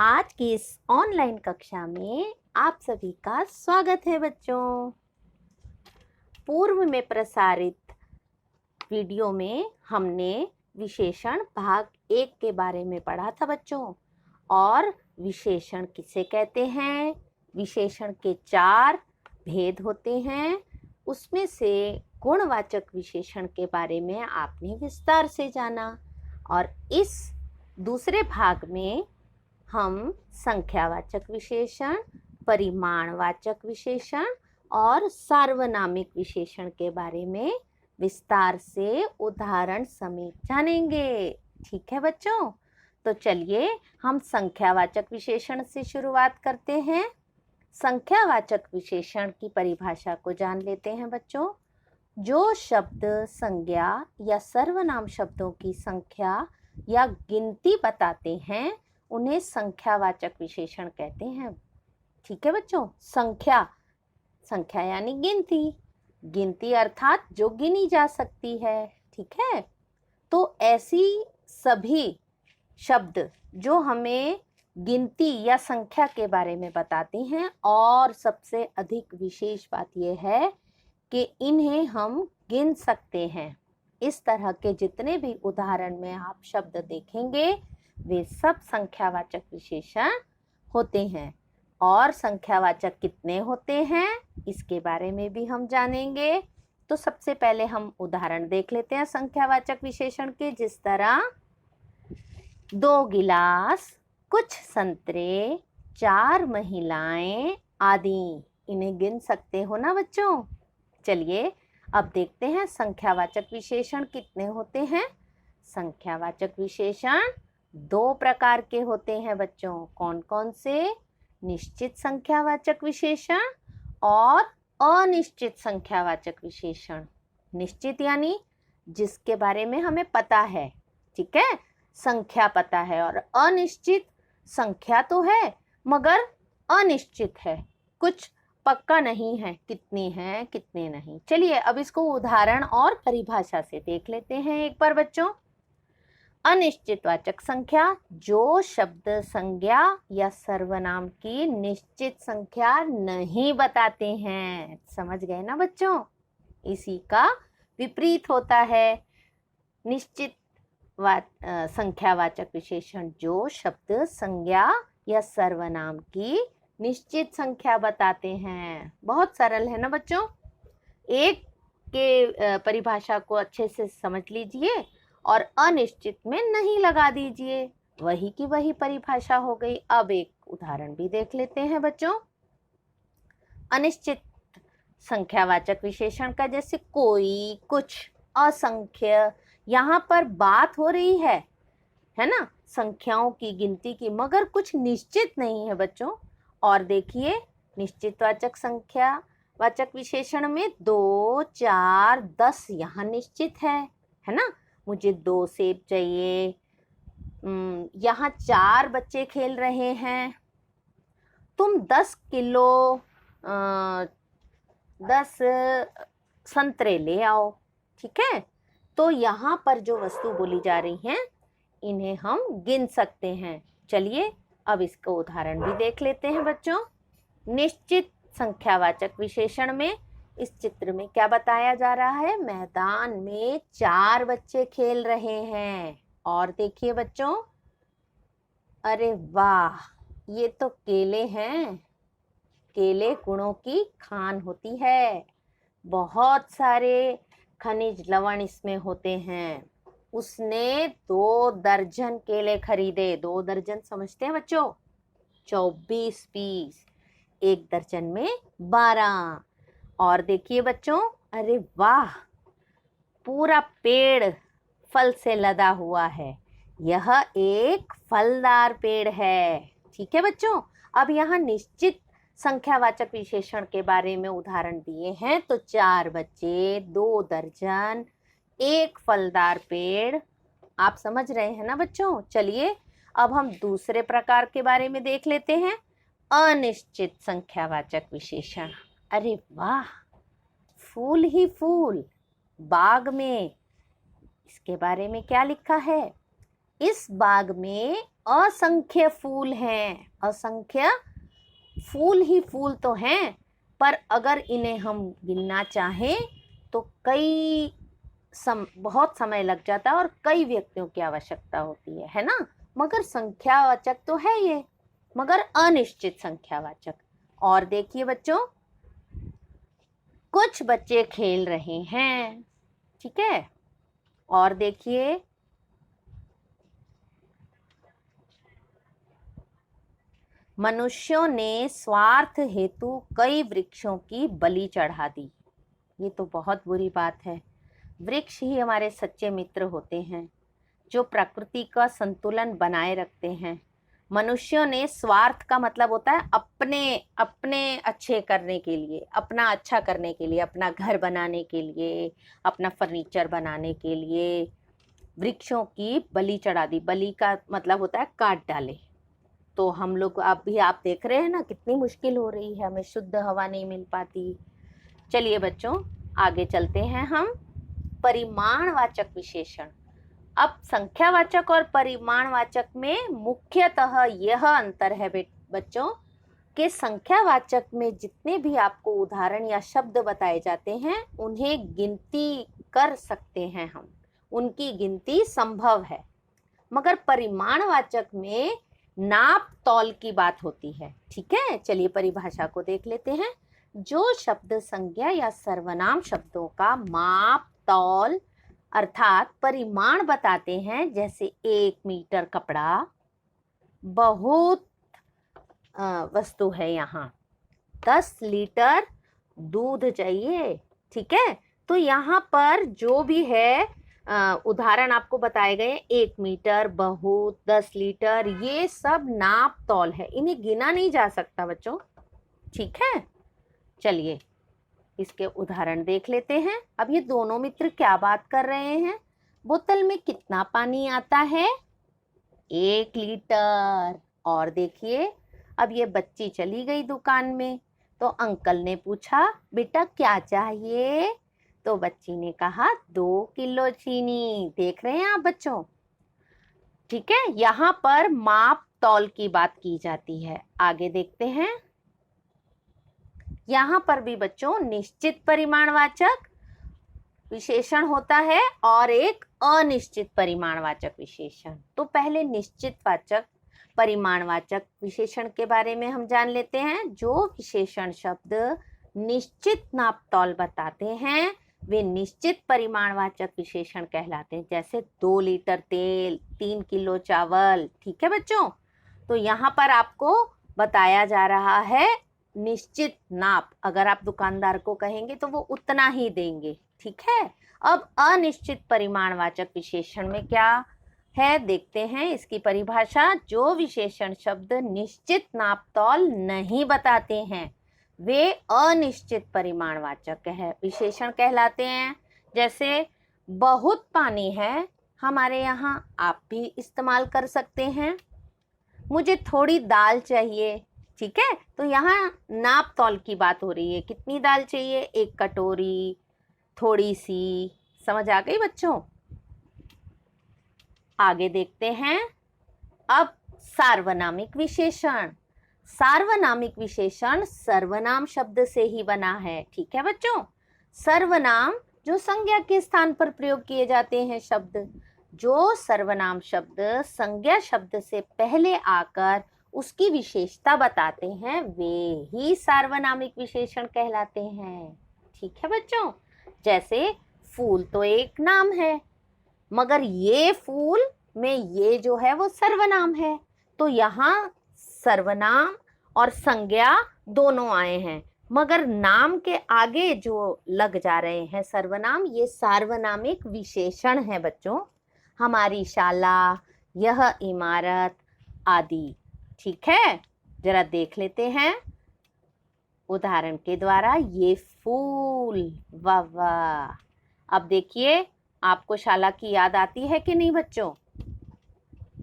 आज की इस ऑनलाइन कक्षा में आप सभी का स्वागत है बच्चों। पूर्व में प्रसारित वीडियो में हमने विशेषण भाग 1 के बारे में पढ़ा था बच्चों। और विशेषण किसे कहते हैं? विशेषण के 4 भेद होते हैं। उसमें से गुणवाचक विशेषण के बारे में आपने विस्तार से जाना। और इस दूसरे भाग में हम संख्यावाचक विशेषण, परिमाणवाचक विशेषण और सार्वनामिक विशेषण के बारे में विस्तार से उदाहरण समेत जानेंगे। ठीक है बच्चों, तो चलिए हम संख्यावाचक विशेषण से शुरुआत करते हैं। संख्यावाचक विशेषण की परिभाषा को जान लेते हैं बच्चों। जो शब्द संज्ञा या सर्वनाम शब्दों की संख्या या गिनती बताते हैं उन्हें संख्यावाचक विशेषण कहते हैं। ठीक है बच्चों, संख्या यानी गिनती अर्थात जो गिनी जा सकती है। ठीक है, तो ऐसी सभी शब्द जो हमें गिनती या संख्या के बारे में बताती हैं। और सबसे अधिक विशेष बात यह है कि इन्हें हम गिन सकते हैं। इस तरह के जितने भी उदाहरण में आप शब्द देखेंगे वे सब संख्यावाचक विशेषण होते हैं। और संख्यावाचक कितने होते हैं इसके बारे में भी हम जानेंगे। तो सबसे पहले हम उदाहरण देख लेते हैं संख्यावाचक विशेषण के। जिस तरह 2 गिलास, कुछ संतरे, 4 महिलाएं आदि। इन्हें गिन सकते हो ना बच्चों। चलिए अब देखते हैं संख्यावाचक विशेषण कितने होते हैं। संख्यावाचक विशेषण 2 प्रकार के होते हैं बच्चों। कौन कौन से? निश्चित संख्यावाचक विशेषण और अनिश्चित संख्यावाचक विशेषण। निश्चित यानी जिसके बारे में हमें पता है, ठीक है, संख्या पता है। और अनिश्चित संख्या तो है मगर अनिश्चित है, कुछ पक्का नहीं है कितनी है कितने नहीं। चलिए अब इसको उदाहरण और परिभाषा से देख लेते हैं एक बार बच्चों। अनिश्चितवाचक संख्या, जो शब्द संज्ञा या सर्वनाम की निश्चित संख्या नहीं बताते हैं। समझ गए ना बच्चों? इसी का विपरीत होता है निश्चित संख्यावाचक विशेषण, जो शब्द संज्ञा या सर्वनाम की निश्चित संख्या बताते हैं। बहुत सरल है ना बच्चों। एक के परिभाषा को अच्छे से समझ लीजिए और अनिश्चित में नहीं लगा दीजिए, वही की वही परिभाषा हो गई। अब एक उदाहरण भी देख लेते हैं बच्चों अनिश्चित संख्यावाचक विशेषण का। जैसे कोई, कुछ, असंख्य। यहाँ पर बात हो रही है ना, संख्याओं की गिनती की, मगर कुछ निश्चित नहीं है बच्चों। और देखिए निश्चितवाचक संख्यावाचक विशेषण में 2, 4, 10 यहाँ निश्चित है ना। मुझे 2 सेब चाहिए। यहाँ 4 बच्चे खेल रहे हैं। तुम 10 किलो 10 संतरे ले आओ। ठीक है, तो यहाँ पर जो वस्तु बोली जा रही हैं इन्हें हम गिन सकते हैं। चलिए अब इसका उदाहरण भी देख लेते हैं बच्चों। निश्चित संख्यावाचक विशेषण में इस चित्र में क्या बताया जा रहा है? मैदान में 4 बच्चे खेल रहे हैं। और देखिए बच्चों, अरे वाह, ये तो केले हैं। केले गुणों की खान होती है। बहुत सारे खनिज लवण इसमें होते हैं। उसने 2 दर्जन केले खरीदे। 2 दर्जन समझते हैं बच्चों? 24 पीस। 1 दर्जन में 12। और देखिए बच्चों, अरे वाह, पूरा पेड़ फल से लदा हुआ है। यह एक फलदार पेड़ है। ठीक है बच्चों, अब यहाँ निश्चित संख्यावाचक विशेषण के बारे में उदाहरण दिए हैं। तो 4 बच्चे, 2 दर्जन, 1 फलदार पेड़। आप समझ रहे हैं ना बच्चों? चलिए अब हम दूसरे प्रकार के बारे में देख लेते हैं, अनिश्चित संख्यावाचक विशेषण। अरे वाह, फूल ही फूल बाग में। इसके बारे में क्या लिखा है? इस बाग में असंख्य फूल हैं, असंख्य फूल ही फूल तो हैं, पर अगर इन्हें हम गिनना चाहें तो बहुत समय लग जाता है और कई व्यक्तियों की आवश्यकता होती है ना। मगर संख्यावाचक तो है ये, मगर अनिश्चित संख्यावाचक। और देखिए बच्चों, कुछ बच्चे खेल रहे हैं, ठीक है। और देखिए, मनुष्यों ने स्वार्थ हेतु कई वृक्षों की बलि चढ़ा दी। ये तो बहुत बुरी बात है। वृक्ष ही हमारे सच्चे मित्र होते हैं, जो प्रकृति का संतुलन बनाए रखते हैं। मनुष्यों ने, स्वार्थ का मतलब होता है अपने अपने अच्छे करने के लिए, अपना अच्छा करने के लिए, अपना घर बनाने के लिए, अपना फर्नीचर बनाने के लिए वृक्षों की बलि चढ़ा दी। बलि का मतलब होता है काट डाले। तो हम लोग अभी आप देख रहे हैं ना, कितनी मुश्किल हो रही है, हमें शुद्ध हवा नहीं मिल पाती। चलिए बच्चों, आगे चलते हैं हम। परिमाणवाचक विशेषण। अब संख्यावाचक और परिमाणवाचक में मुख्यतः यह अंतर है बच्चों कि संख्यावाचक में जितने भी आपको उदाहरण या शब्द बताए जाते हैं उन्हें गिनती कर सकते हैं हम, उनकी गिनती संभव है। मगर परिमाणवाचक में नाप तौल की बात होती है, ठीक है। चलिए परिभाषा को देख लेते हैं। जो शब्द संज्ञा या सर्वनाम शब्दों का माप तौल अर्थात परिमाण बताते हैं, जैसे 1 मीटर कपड़ा, बहुत वस्तु है यहाँ, 10 लीटर दूध चाहिए, ठीक है। तो यहाँ पर जो भी है उदाहरण आपको बताए गए, 1 मीटर, बहुत, 10 लीटर, ये सब नाप तौल है, इन्हें गिना नहीं जा सकता बच्चों, ठीक है। चलिए इसके उदाहरण देख लेते हैं। अब ये दोनों मित्र क्या बात कर रहे हैं? बोतल में कितना पानी आता है? 1 लीटर। और देखिए, अब ये बच्ची चली गई दुकान में, तो अंकल ने पूछा, बेटा क्या चाहिए? तो बच्ची ने कहा 2 किलो चीनी। देख रहे हैं आप बच्चों, ठीक है। यहाँ पर माप तौल की बात की जाती है। आगे देखते हैं। यहाँ पर भी बच्चों निश्चित परिमाणवाचक विशेषण होता है और एक अनिश्चित परिमाणवाचक विशेषण। तो पहले निश्चित वाचक परिमाणवाचक विशेषण के बारे में हम जान लेते हैं। जो विशेषण शब्द निश्चित नाप तौल बताते हैं वे निश्चित परिमाणवाचक विशेषण कहलाते हैं, जैसे 2 लीटर तेल, 3 किलो चावल, ठीक है बच्चों। तो यहाँ पर आपको बताया जा रहा है निश्चित नाप। अगर आप दुकानदार को कहेंगे तो वो उतना ही देंगे, ठीक है। अब अनिश्चित परिमाणवाचक विशेषण में क्या है देखते हैं इसकी परिभाषा। जो विशेषण शब्द निश्चित नाप तौल नहीं बताते हैं वे अनिश्चित परिमाणवाचक है विशेषण कहलाते हैं। जैसे बहुत पानी है हमारे यहाँ, आप भी इस्तेमाल कर सकते हैं। मुझे थोड़ी दाल चाहिए, ठीक है। तो यहाँ नाप तौल की बात हो रही है, कितनी दाल चाहिए? 1 कटोरी, थोड़ी सी। समझ आ गई बच्चों? आगे देखते हैं। अब सार्वनामिक विशेषण। सार्वनामिक विशेषण सर्वनाम शब्द से ही बना है, ठीक है बच्चों। सर्वनाम जो संज्ञा के स्थान पर प्रयोग किए जाते हैं शब्द, जो सर्वनाम शब्द संज्ञा शब्द से पहले आकर उसकी विशेषता बताते हैं वे ही सार्वनामिक विशेषण कहलाते हैं, ठीक है बच्चों। जैसे फूल तो एक नाम है, मगर ये फूल में ये जो है वो सर्वनाम है, तो यहाँ सर्वनाम और संज्ञा दोनों आए हैं, मगर नाम के आगे जो लग जा रहे हैं सर्वनाम, ये सार्वनामिक विशेषण है बच्चों। हमारी शाला, यह इमारत आदि, ठीक है। जरा देख लेते हैं उदाहरण के द्वारा। ये फूल, वाह वाह। अब देखिए, आपको शाला की याद आती है कि नहीं बच्चों?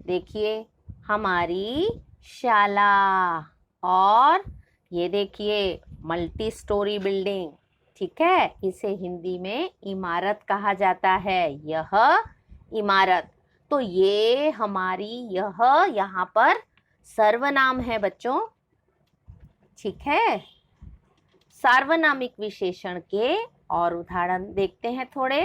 देखिए, हमारी शाला। और ये देखिए मल्टी स्टोरी बिल्डिंग, ठीक है। इसे हिंदी में इमारत कहा जाता है, यह इमारत। तो ये हमारी यह यहाँ पर सर्वनाम है बच्चों। ठीक है, सार्वनामिक विशेषण के और उदाहरण देखते हैं थोड़े।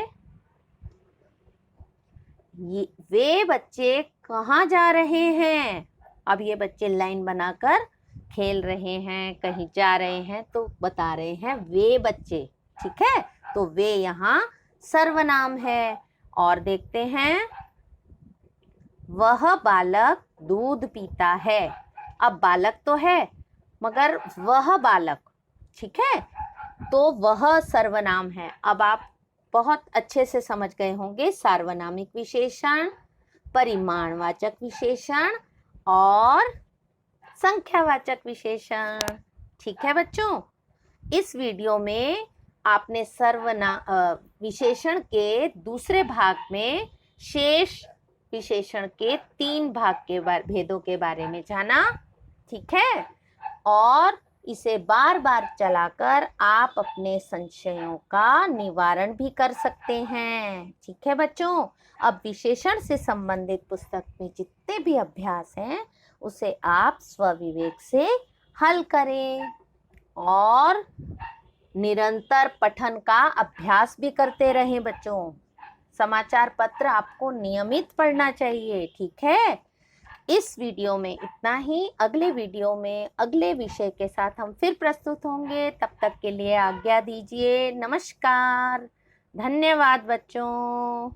वे बच्चे कहाँ जा रहे हैं? अब ये बच्चे लाइन बनाकर खेल रहे हैं, कहीं जा रहे हैं, तो बता रहे हैं वे बच्चे। ठीक है, तो वे यहाँ सर्वनाम है। और देखते हैं, वह बालक दूध पीता है। अब बालक तो है मगर वह बालक, ठीक है, तो वह सर्वनाम है। अब आप बहुत अच्छे से समझ गए होंगे सार्वनामिक विशेषण, परिमाणवाचक विशेषण और संख्यावाचक विशेषण। ठीक है बच्चों, इस वीडियो में आपने विशेषण के दूसरे भाग में शेष विशेषण के 3 भाग के भेदों के बारे में जाना। ठीक है, और इसे बार बार चलाकर आप अपने संशयों का निवारण भी कर सकते हैं। ठीक है बच्चों, अब विशेषण से संबंधित पुस्तक में जितने भी अभ्यास हैं उसे आप स्वविवेक से हल करें और निरंतर पठन का अभ्यास भी करते रहें बच्चों। समाचार पत्र आपको नियमित पढ़ना चाहिए। ठीक है, इस वीडियो में इतना ही। अगले वीडियो में अगले विषय के साथ हम फिर प्रस्तुत होंगे। तब तक के लिए आज्ञा दीजिए। नमस्कार, धन्यवाद बच्चों।